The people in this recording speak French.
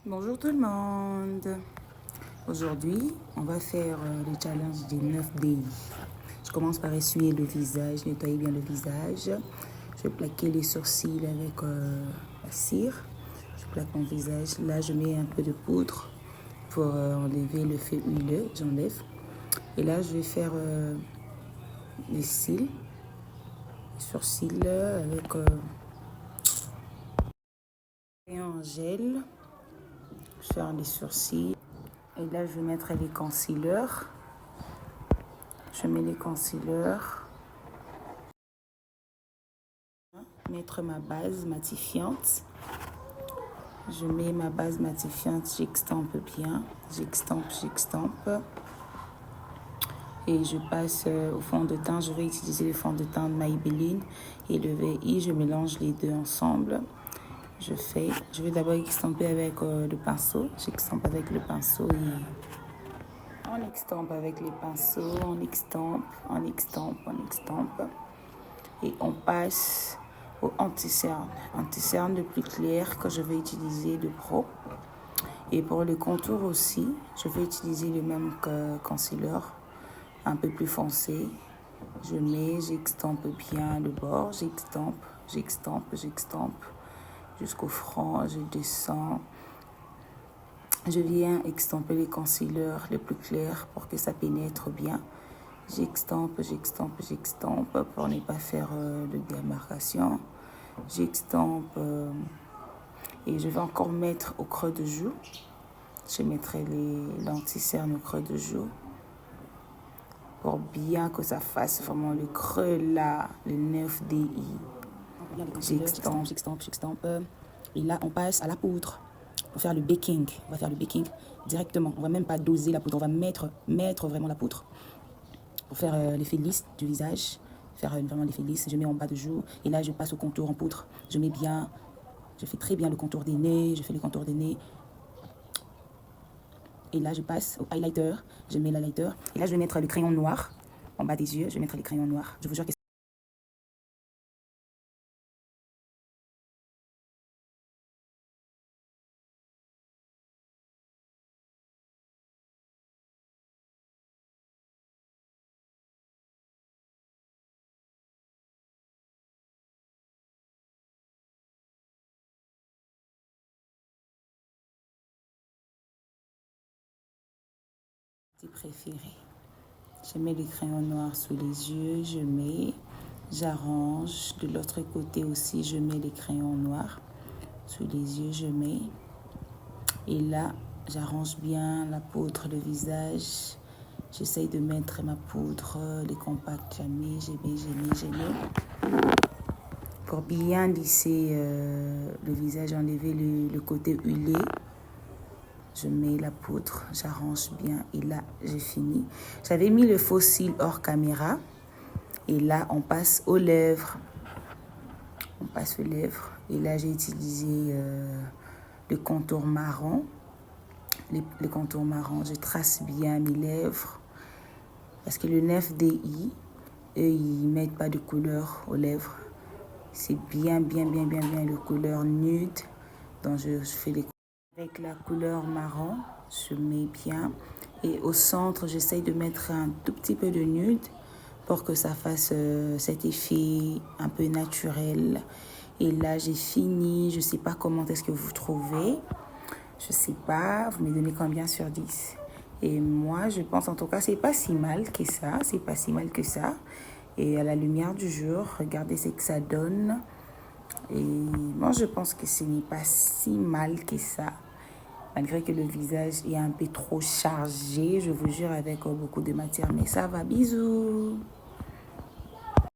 Bonjour tout le monde. Aujourd'hui, on va faire le challenge des 9 DI. Je commence par essuyer le visage, nettoyer bien le visage. Je vais plaquer les sourcils avec la cire. Je plaque mon visage. Là, je mets un peu de poudre pour enlever le fait huileux. J'enlève. Et là, je vais faire les cils, les sourcils avec crayon en gel. Faire les sourcils. Et là, je vais mettre les concealers. Je mets les concealers. Mettre ma base matifiante. Je mets ma base matifiante, j'extampe bien. J'extampe. Et je passe au fond de teint. Je vais utiliser le fond de teint de Maybelline et le VI. Je mélange les deux ensemble. Je vais d'abord extamper avec le pinceau. J'extampe avec le pinceau et on extampe avec les pinceaux. On extampe. Et on passe au anti-cerne. Anti-cerne le plus clair que je vais utiliser de Pro. Et pour le contour aussi, je vais utiliser le même concealer, un peu plus foncé. J'extampe bien le bord, j'extampe jusqu'au front, je descends. Je viens extamper les concealers les plus clairs pour que ça pénètre bien. J'extampe pour ne pas faire de démarcation. J'extampe et je vais encore mettre au creux de joue. Je mettrai l'anti-cerne au creux de joue pour bien que ça fasse vraiment le creux là, le 9 DI. J'extampe. Et là, on passe à la poudre pour faire le baking. On va faire le baking directement. On va même pas doser la poudre. On va mettre vraiment la poudre pour faire l'effet lisse du visage. Faire vraiment l'effet lisse. Je mets en bas de joue. Et là, je passe au contour en poudre. Je fais très bien le contour des nez. Je fais le contour des nez. Et là, je passe au highlighter. Je mets l'highlighter. Et là, je vais mettre le crayon noir en bas des yeux. Je vais mettre les crayons noirs. Je vous jure que c'est préféré. Je mets les crayons noirs sous les yeux. J'arrange. De l'autre côté aussi, je mets les crayons noirs sous les yeux. Et là, j'arrange bien la poudre, le visage. J'essaye de mettre ma poudre, les compacts. J'ai mis. Pour bien lisser le visage, enlever le côté huilé. Je mets la poudre, j'arrange bien et là, j'ai fini. J'avais mis le faux cil hors caméra et là, on passe aux lèvres. Et là, j'ai utilisé le contour marron. Le contour marron, je trace bien mes lèvres parce que le 9DI, eux, ils mettent pas de couleur aux lèvres. C'est bien le couleur nude. Donc, je fais les avec la couleur marron, je mets bien. Et au centre, j'essaye de mettre un tout petit peu de nude pour que ça fasse cet effet un peu naturel. Et là, j'ai fini. Je ne sais pas comment est-ce que vous trouvez. Je ne sais pas. Vous me donnez combien sur 10? Et moi, je pense en tout cas, c'est pas si mal que ça. Et à la lumière du jour, regardez ce que ça donne. Et moi, je pense que ce n'est pas si mal que ça. Malgré que le visage est un peu trop chargé, je vous jure, avec beaucoup de matière. Mais ça va, bisous!